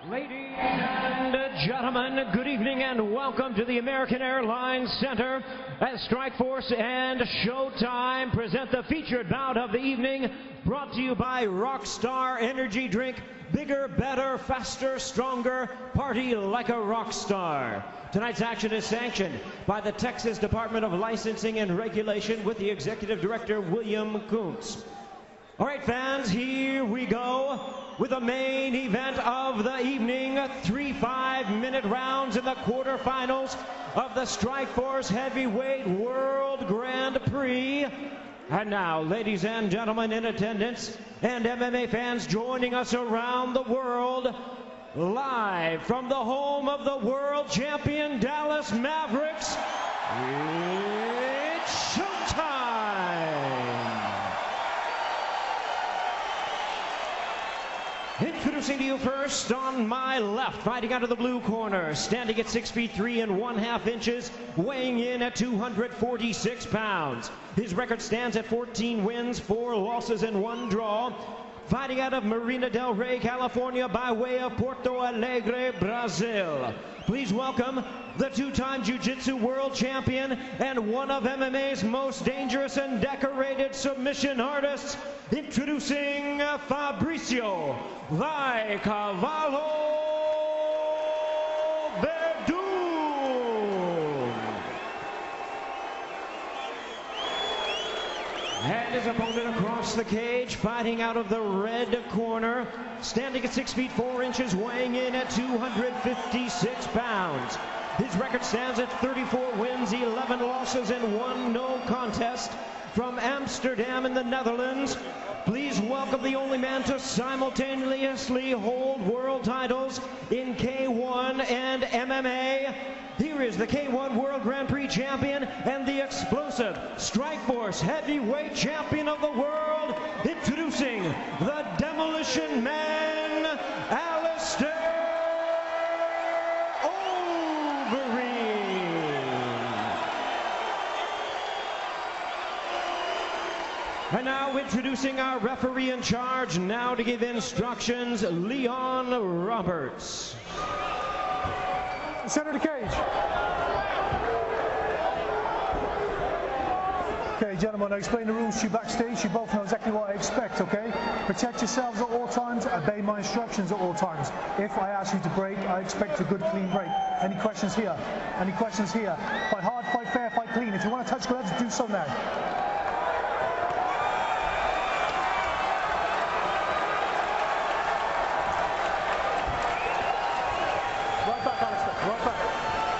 Ladies and gentlemen, good evening and welcome to the American Airlines Center as Strikeforce and Showtime present the featured bout of the evening, brought to you by Rockstar Energy Drink. Bigger, better, faster, stronger, party like a rock star. Tonight's action is sanctioned by the Texas Department of Licensing and Regulation with the Executive Director, William Kuntz. All right, fans, here we go with the main event of the evening. 3 5-minute rounds in the quarterfinals of the Strikeforce Heavyweight World Grand Prix. And now, ladies and gentlemen in attendance and MMA fans joining us around the world, live from the home of the world champion Dallas Mavericks, it's showtime! Introducing to you first, on my left, fighting out of the blue corner, standing at 6 feet 3 1/2 inches, weighing in at 246 pounds. His record stands at 14 wins, 4 losses, and 1 draw. Fighting out of Marina del Rey, California, by way of Porto Alegre, Brazil. Please welcome the 2-time Jiu-Jitsu world champion and one of MMA's most dangerous and decorated submission artists, introducing Fabricio Werdum. And his opponent across the cage, fighting out of the red corner, standing at 6 feet 4 inches, weighing in at 256 pounds. His record stands at 34 wins, 11 losses, and 1 no contest. From Amsterdam in the Netherlands, please welcome the only man to simultaneously hold world titles in K1 and MMA. Here is the K1 World Grand Prix champion and the explosive Strikeforce Heavyweight Champion of the world, introducing the Demolition Man, Alistair Overeem. And now introducing our referee in charge, now to give instructions, Leon Roberts. Center of the cage. Okay, gentlemen, I explain the rules to you backstage. You both know exactly what I expect, okay? Protect yourselves at all times, obey my instructions at all times. If I ask you to break, I expect a good, clean break. Any questions here? Any questions here? Fight hard, fight fair, fight clean. If you want to touch gloves, do so now.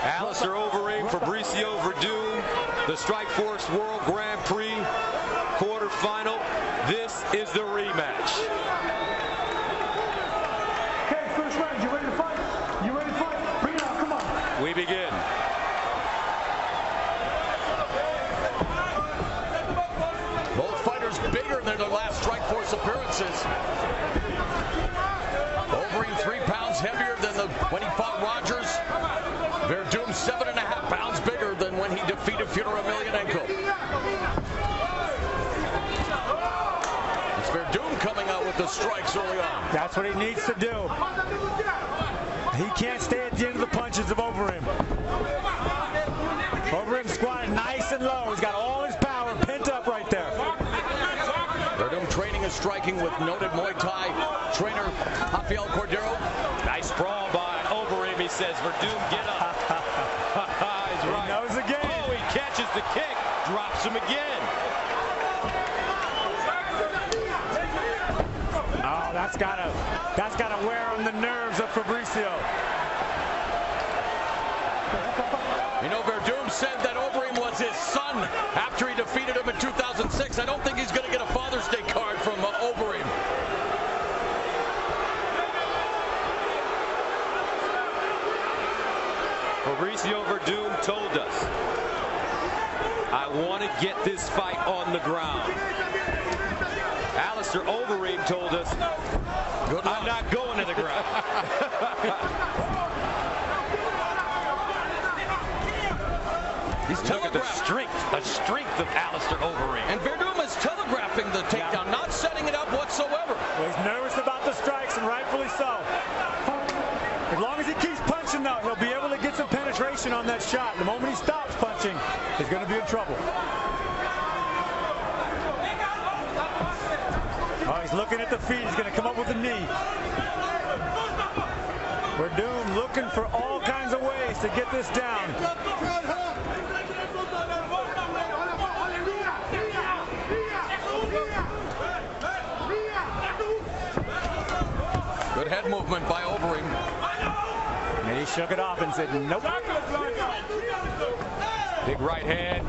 Alistair Overeem, Fabricio Werdum, the Strikeforce World Grand Prix quarterfinal. This is the rematch. Okay, first round, you ready to fight? You ready to fight? Bring it out, come on. We begin. Both fighters bigger than their last Strikeforce appearances. Overeem 3 pounds heavier than when he fought Rogers. Werdum 7.5 pounds bigger than when he defeated Fyodor Emelianenko. It's Werdum coming out with the strikes early on. That's what he needs to do. He can't stay at the end of the punches of Overeem. Overeem squatted nice and low. He's got all his power pent up right there. Werdum training and striking with noted Muay Thai trainer Rafael Cordero. Nice sprawl by Overeem. He says, Werdum, get up. He's right. He knows the game. Oh, he catches the kick, drops him again. Oh, that's gotta wear on the nerves of Fabricio. You know, Werdum said that Overeem was his son after he defeated him in 2006. I don't think he's going to get a Father's Day card from Overeem. Fabricio Werdum told us, I want to get this fight on the ground. Alistair Overeem told us, I'm not going to the ground. He's Look at the strength of Alistair Overeem. And Werdum is telegraphing the takedown, not setting it up whatsoever. Well, he's nervous about the strikes, and rightfully so. trouble. Oh, he's looking at the feet. He's going to come up with a knee. Werdum looking for all kinds of ways to get this down. Good head movement by Overeem. And he shook it off and said, nope. Big right hand,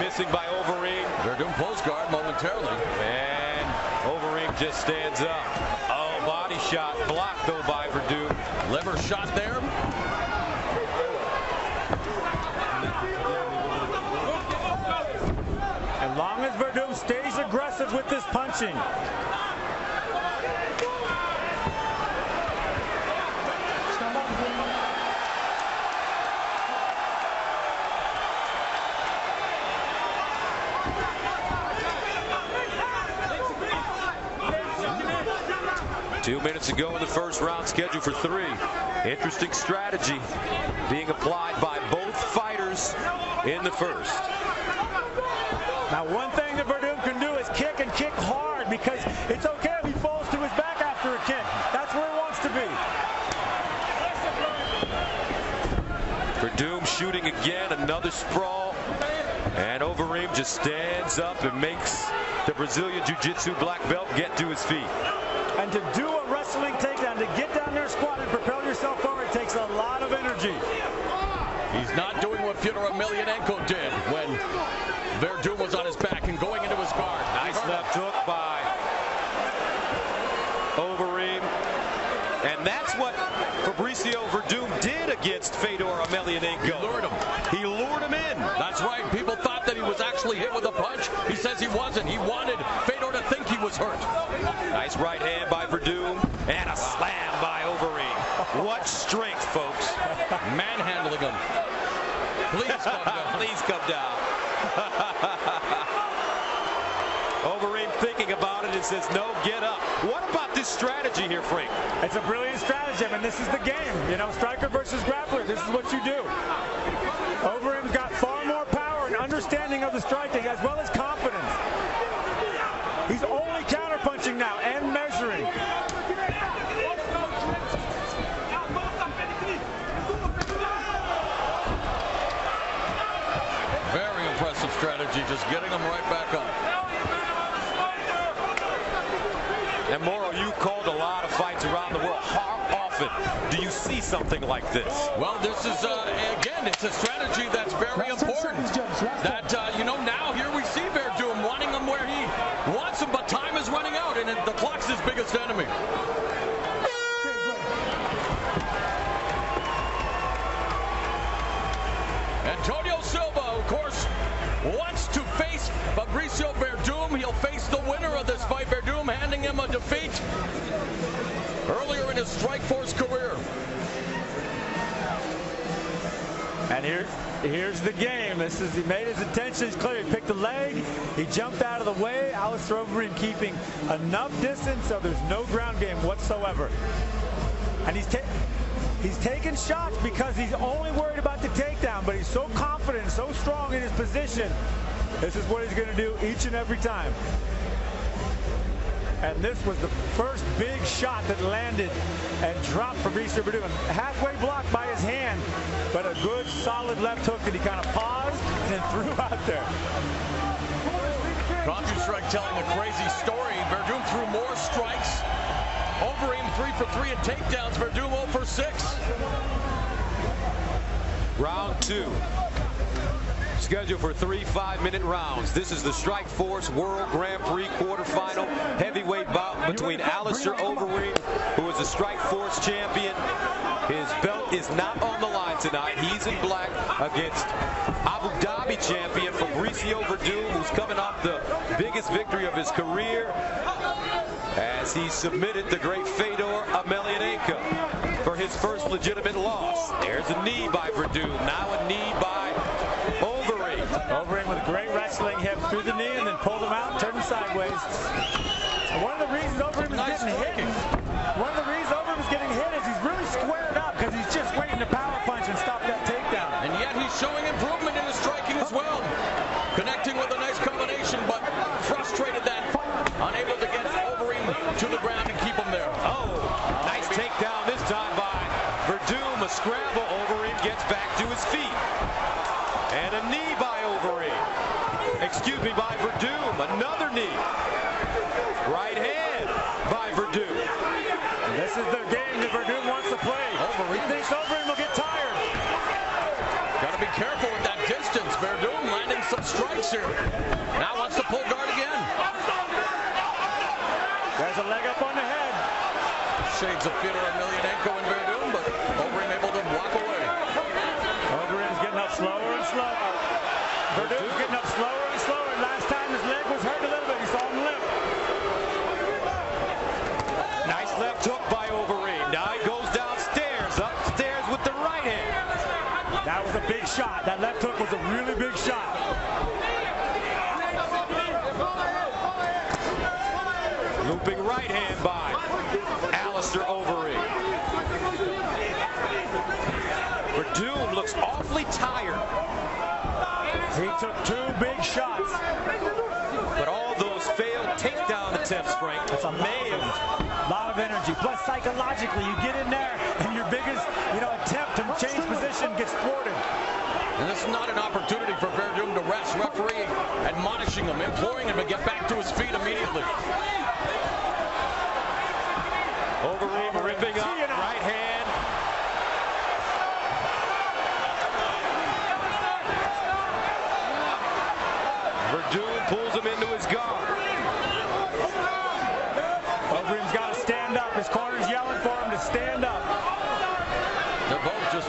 missing by Overeem. Werdum pulls guard momentarily. And Overeem just stands up. Oh, body shot blocked though by Werdum. Liver shot there. As long as Werdum stays aggressive with this punching. 2 minutes ago in the first round, scheduled for 3. Interesting strategy being applied by both fighters in the first. Now, one thing that Werdum can do is kick and kick hard, because it's okay if he falls to his back after a kick. That's where he wants to be. Werdum shooting again, another sprawl. And Overeem just stands up and makes the Brazilian Jiu-Jitsu black belt get to his feet. And to do a wrestling takedown, to get down there, squat, and propel yourself forward takes a lot of energy. He's not doing what Fyodor Emelianenko did when Werdum was on his back and going into his guard. Nice left hook by Overeem. And that's what Fabricio Werdum did against Fyodor Emelianenko. He lured him. He lured him in. That's right. People thought that he was actually hit with a punch. He says he wasn't. He wanted Fedor to think he was hurt. Nice right hand by Werdum and a slam by Overeem. What strength, folks. Manhandling him. Please come down. Please come down. Overeem thinking about it and says, no, get up. What about this strategy here, Frank? It's a brilliant strategy. I mean, this is the game. You know, striker versus grappler. This is what you do. Overeem's got far more power and understanding of the striking, as well as confidence. He's only counterpunching now and measuring. Very impressive strategy, just getting him right back up. And Moro, you called a lot of fights around the world. How often do you see something like this? Well, this is, again, it's a strategy that's very important. That, you know, now here we see Werdum wanting him where he wants him, but time is running out, and the clock's his biggest enemy. Antonio Silva, of course, wants to face Fabricio Werdum. He'll face the winner of this fight. Werdum handing him a defeat earlier in his Strikeforce career. And here's the game. He made his intentions clear. He picked the leg. He jumped out of the way. Alistair Overeem keeping enough distance so there's no ground game whatsoever. And he's taking shots because he's only worried about the takedown, but he's so confident, so strong in his position. This is what he's going to do each and every time. And this was the first big shot that landed and dropped Fabricio Werdum. Halfway blocked by his hand, but a good solid left hook that he kind of paused and then threw out there. CompuStrike telling a crazy story. Werdum threw more strikes. Overeem 3 for 3 in takedowns. Werdum 0 for 6. Round 2. Scheduled for 3 5-minute rounds. This is the Strikeforce World Grand Prix quarterfinal heavyweight bout between Alistair Overeem, who is the Strikeforce champion. His belt is not on the line tonight. He's in black against Abu Dhabi champion Fabricio Werdum, who's coming off the biggest victory of his career as he submitted the great Fyodor Emelianenko for his first legitimate loss. There's a knee by Werdum, now a knee by Overeem. Overeem with a great wrestling hip through the knee and then pulled him out and turned him sideways. And one of the reasons Overeem is getting hit, is he's really squared up because he's just waiting to power punch and stop that takedown. And yet he's showing improvement in his striking as well. is the game that Werdum wants to play. He thinks Overeem will get tired. Got to be careful with that distance. Werdum landing some strikes here. Now wants to pull guard again. There's a leg up on the head. Shades of Fyodor Emelianenko and Werdum, but Overeem able to walk away. Overeem's getting up slower and slower. Werdum's getting up slower and slower. Last time his leg was hurt a little bit. You saw him limp. Nice left hook by Overeem. Now he goes downstairs, upstairs with the right hand. That was a big shot. That left hook was a really big shot. Looping right hand by Alistair Overeem. Werdum looks awfully tired. He took 2 big shots. But all those failed takedown attempts, Frank. It's amazing. A lot of energy. Plus, psychologically, you get in there and your biggest, attempt to change position gets thwarted. And this is not an opportunity for Werdum to rest. Referee admonishing him, imploring him to get back to his feet immediately. Overeem ripping up right hand. Werdum pulls him into his guard. Overeem's got to stand up. His corner's yelling for him to stand up. They're both just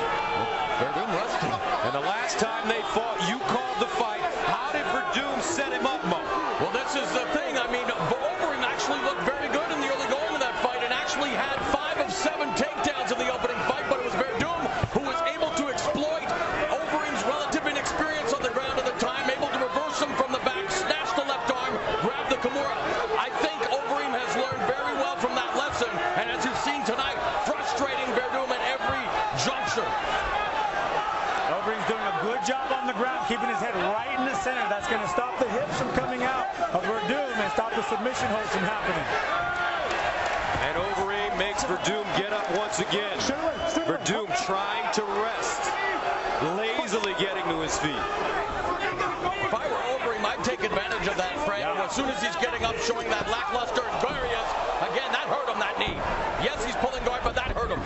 Werdum resting. And the last time they fought, you called the fight. How did Werdum set him up, Mo? Well, this is the thing. I mean, Overeem actually looked very good in the early going of that fight and actually had 5 of 7 takedowns in the opening fight, but it was Werdum who was able to exploit Overeem's relative inexperience on the ground at the time, able to reverse him from the back, snatch the left arm, grab the Kimura. I think Overeem has learned very well from that lesson, and as you've seen tonight, frustrating Werdum at every juncture. Overeem's doing a good job on the ground, keeping his head right in the center. That's going to stop the hips from coming out of Werdum and stop the submission holds from happening. And Overeem makes Werdum get up once again. Werdum trying to rest, lazily getting to his feet. If I were Overeem, I'd take advantage of that, Frank. Yeah. As soon as he's getting up, showing that lackluster, and there he is. Again, that hurt him, that knee. Yes, he's pulling guard, but that hurt him.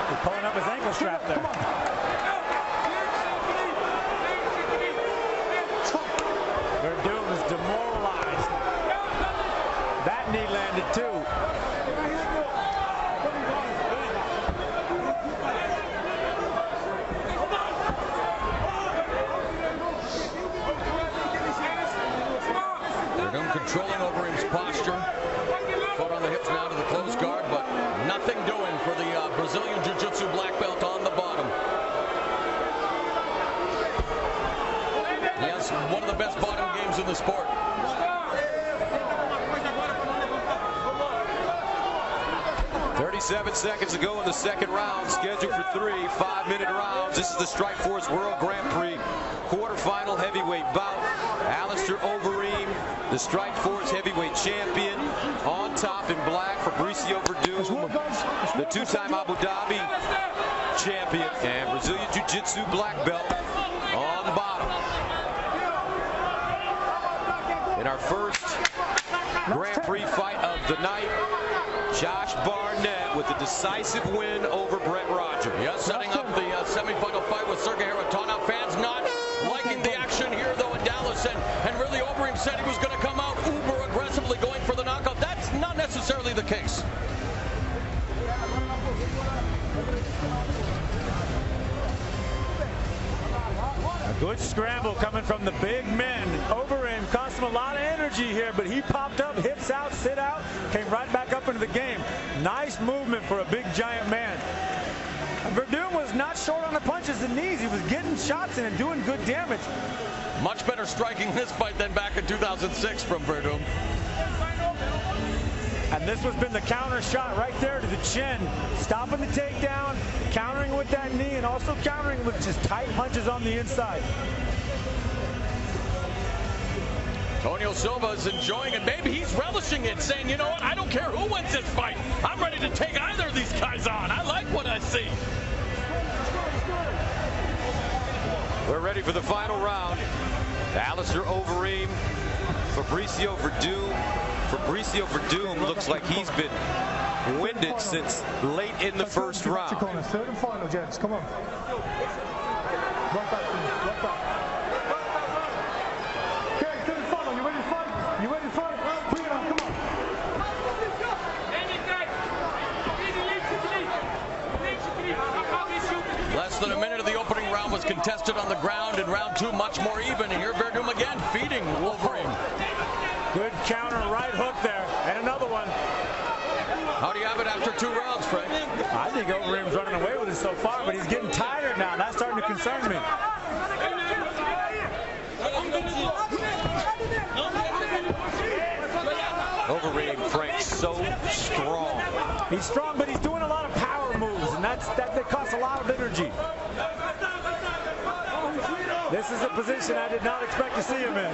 He's pulling up his ankle strap there. Werdum is demoralized. That knee landed too. Werdum controlling Overeem's posture. Foot on the hips now to the close guard, but nothing doing for the Brazilian Jiu-Jitsu black belt on the bottom. Yes, one of the best bottom games in the sport. Seven seconds to go in the second round, scheduled for 3 5-minute rounds. This is the Strikeforce World Grand Prix quarterfinal heavyweight bout. Alistair Overeem, the Strikeforce heavyweight champion, on top in black. Fabricio Werdum, the 2-time Abu Dhabi champion, and Brazilian Jiu-Jitsu black belt on the bottom. In our first Grand Prix fight of the night, Josh Barnett with a decisive win over Brett Rogers. Yes, setting up the semifinal fight with Sergey Haratonov. Fans not liking the action here, though, in Dallas. And really, Overeem said he was going to come out uber aggressively going for the knockout. That's not necessarily the case. A good scramble coming from the big men. Overeem cost him a lot of energy here, but he popped up, hips out, sit out, came right back up into the game. Nice movement for a big giant man. Werdum was not short on the punches and knees. He was getting shots in and doing good damage. Much better striking this fight than back in 2006 from Werdum. And this has been the counter shot right there to the chin. Stopping the takedown, countering with that knee, and also countering with just tight punches on the inside. Antonio Silva is enjoying it. Maybe he's relishing it, saying, you know what, I don't care who wins this fight. I'm ready to take either of these guys on. I like what I see. We're ready for the final round. Alistair Overeem, Fabricio Werdum. Fabricio Werdum looks like he's been winded since late in the first round. Third and final, gents. Come on. Right back, right back. Okay, third and final. You ready to fight? You ready to fight? Bring it on, come on. Less than a minute of the opening round was contested on the ground. In round 2, much more even. And here Werdum again feeding Overeem. Good counter, right hook there, and another one. How do you have it after 2 rounds, Frank? I think Overeem's running away with it so far, but he's getting tired now. That's starting to concern me. Overeem, Frank, so strong. He's strong, but he's doing a lot of power moves, and that costs a lot of energy. This is a position I did not expect to see him in.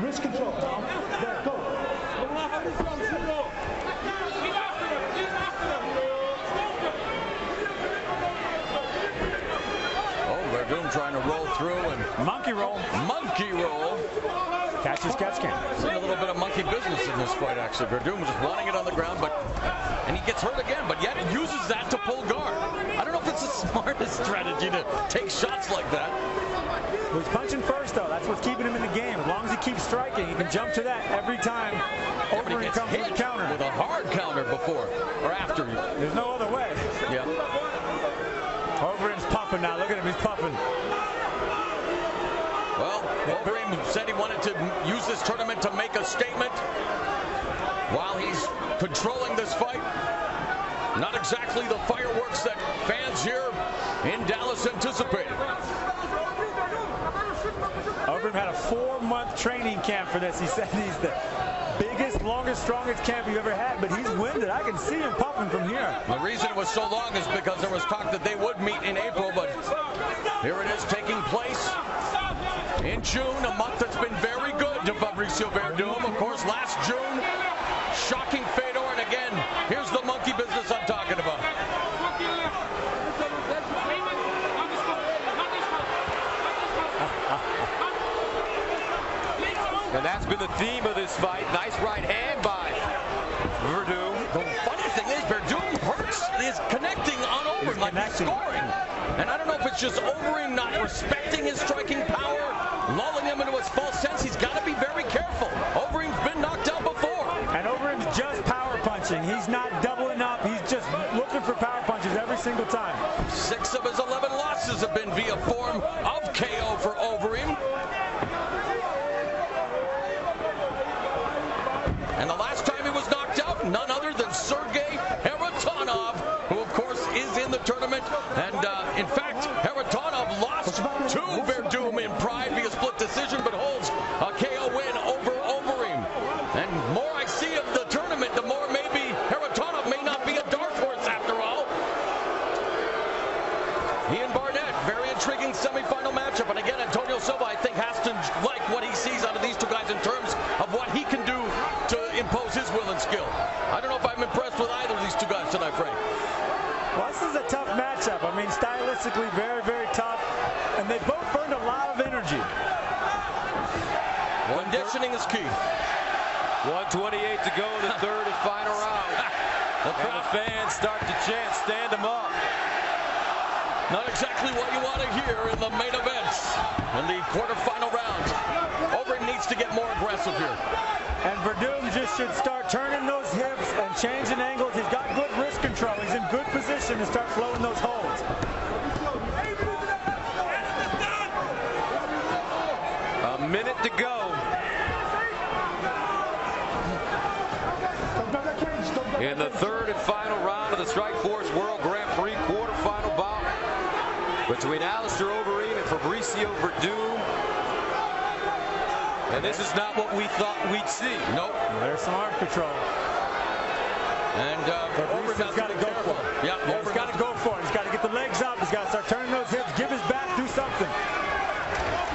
Wrist control. There, go. Oh, Werdum trying to roll through and Monkey roll. monkey roll. Catch as catch can. Seen a little bit of monkey business in this fight, actually. Werdum was just wanting it on the ground, and he gets hurt again, but yet he uses that to pull guard. I don't know if it's the smartest strategy to take shots like that. He's punching first, though. That's what's keeping him in the game. As long as he keeps striking, he can jump to that every time. Overeem comes with a counter. With a hard counter before or after. There's no other way. Yeah. Overeem's pumping now. Look at him. He's pumping. Well, Overeem said he wanted to use this tournament to make a statement while he's controlling this fight. Not exactly the fireworks that fans here in Dallas anticipated. Overeem had a 4-month training camp for this. He said he's the biggest, longest, strongest camp you've ever had, but he's winded. I can see him pumping from here. The reason it was so long is because there was talk that they would meet in April, but here it is taking place in June, a month that's been very good to Fabricio Werdum. Of course, last June, shocking Fedor, and again, here's the monkey business I'm talking about. And that's been the theme of this fight. Nice right hand by Werdum. The funny thing is, Werdum is connecting on Overeem, like he's scoring. And I don't know if it's just Overeem not respecting his striking power, lulling him into his false sense. He's got to be very careful. Overeem's been knocked out before. And Overeem's just power punching. He's not doubling up. He's just looking for power punches every single time. 6 of his 11 losses have been via form of KO for Overeem. And the last time he was knocked out, none other than Sergey Haratonov, who of course is in the tournament. And in fact, Haratonov lost to Werdum in Pride via split decision, but holds a KO win over Overeem. And the more I see of the tournament, the more maybe Haratonov may not be a dark horse after all. Ian Barnett, very intriguing semifinal matchup. And again, Antonio Silva, I think, has to like what he sees out of these two guys in terms of what he can do to impose his will and skill. I don't know if I'm impressed with either of these two guys tonight, Frank. Well, this is a tough matchup. I mean, stylistically very, very tough. And they both burned a lot of energy. Conditioning is key. 1:28 to go in the third and final round. And the fans start to chant, stand them up. Not exactly what you want to hear in the main events in the quarterfinal rounds. Overeem needs to get more aggressive here. And Werdum just should start turning those hips and changing angles. He's got good wrist control. He's in good position to start flowing those holds. A minute to go. In the third and final round of the Strikeforce World Grand Prix quarterfinal bout between Alistair Overeem and Fabricio Werdum. And this is not what we thought we'd see. Nope. There's some arm control. And Fabricio's got to go for it. Yeah, He's got to go for it. He's got to get the legs up. He's got to start turning those hips, give his back, do something.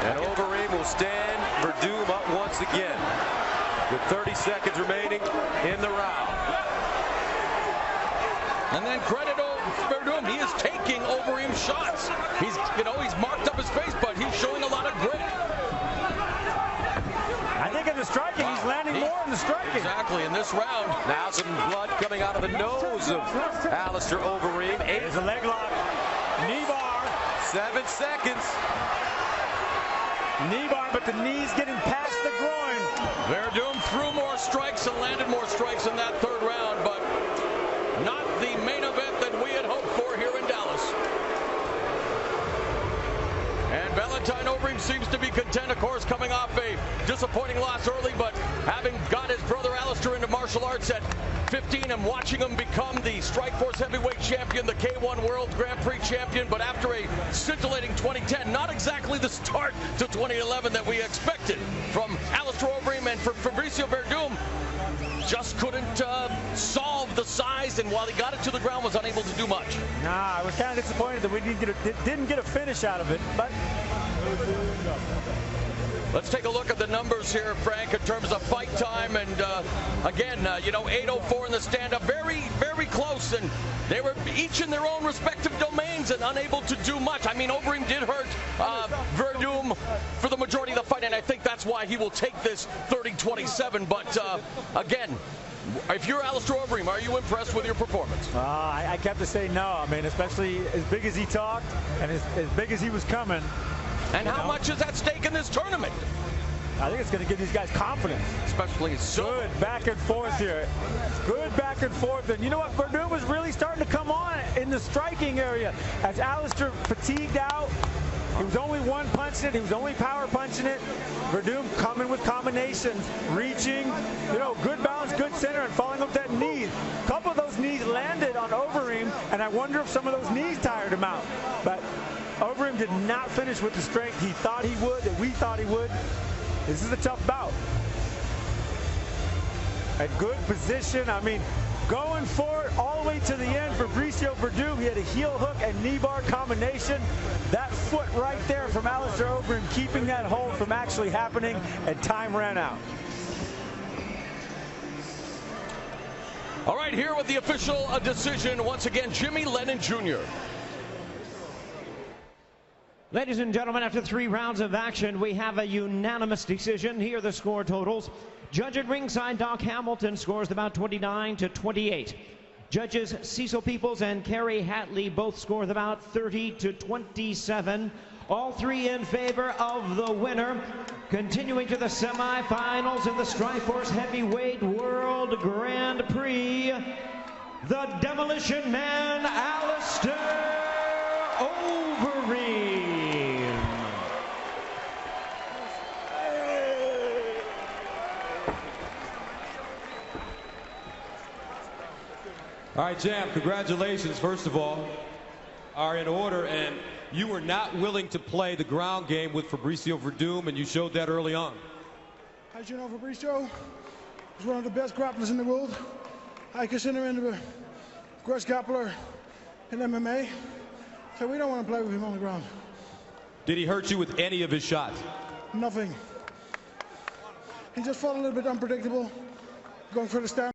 And Overeem will stand Werdum up once again with 30 seconds remaining in the round. And then credit Werdum. He is taking Overeem's this round. Now some blood coming out of the nose of Alistair Overeem. There's a leg lock. Knee bar. 7 seconds. Knee bar, but the knee's getting past the groin. Werdum threw more strikes and landed more strikes in that third round, but not the main event that we had hoped for here in Dallas. And Valentine Overeem seems to be content, of course, coming off a disappointing loss early, but having got his brother Alistair into martial arts at 15 and watching him become the Strikeforce heavyweight champion, the K1 World Grand Prix champion, but after a scintillating 2010, not exactly the start to 2011 that we expected from Alistair Overeem, and for Fabricio Werdum, just couldn't solve the size, and while he got it to the ground, was unable to do much. Nah, I was kind of disappointed that we didn't get a finish out of it, but let's take a look at the numbers here, Frank, in terms of fight time. And again, 8:04 in the stand-up, very, very close, and they were each in their own respective domains and unable to do much. I mean, Overeem did hurt Werdum for the majority of the fight, and I think that's why he will take this 30-27. But again, if you're Alistair Overeem, are you impressed with your performance? I kept to say no. I mean, especially as big as he talked and as big as he was coming. And how much is at stake in this tournament? I think it's going to give these guys confidence. Especially good back and forth here. Good back and forth. And you know what? Werdum was really starting to come on in the striking area. As Alistair fatigued out, he was only one punching it. He was only power punching it. Werdum coming with combinations, reaching, good balance, good center, and following up that knee. A couple of those knees landed on Overeem, and I wonder if some of those knees tired him out. But Overeem did not finish with the strength he thought he would, that we thought he would. This is a tough bout. A good position. I mean, going for it all the way to the end for Fabricio Werdum. He had a heel hook and knee bar combination. That foot right there from Alistair Overeem, keeping that hold from actually happening, and time ran out. All right, here with the official decision, once again, Jimmy Lennon Jr. Ladies and gentlemen, after 3 rounds of action, we have a unanimous decision. Here are the score totals. Judge at ringside, Doc Hamilton, scores about 29-28. Judges Cecil Peoples and Kerry Hatley both scored about 30-27. All 3 in favor of the winner. Continuing to the semifinals of the Strikeforce Heavyweight World Grand Prix, the Demolition Man, Alistair Overeem. All right, Jam, congratulations, first of all, are in order, and you were not willing to play the ground game with Fabricio Werdum, and you showed that early on. As you know, Fabricio is one of the best grapplers in the world. I consider him the greatest grappler in MMA, so we don't want to play with him on the ground. Did he hurt you with any of his shots? Nothing. He just felt a little bit unpredictable, going for the stand.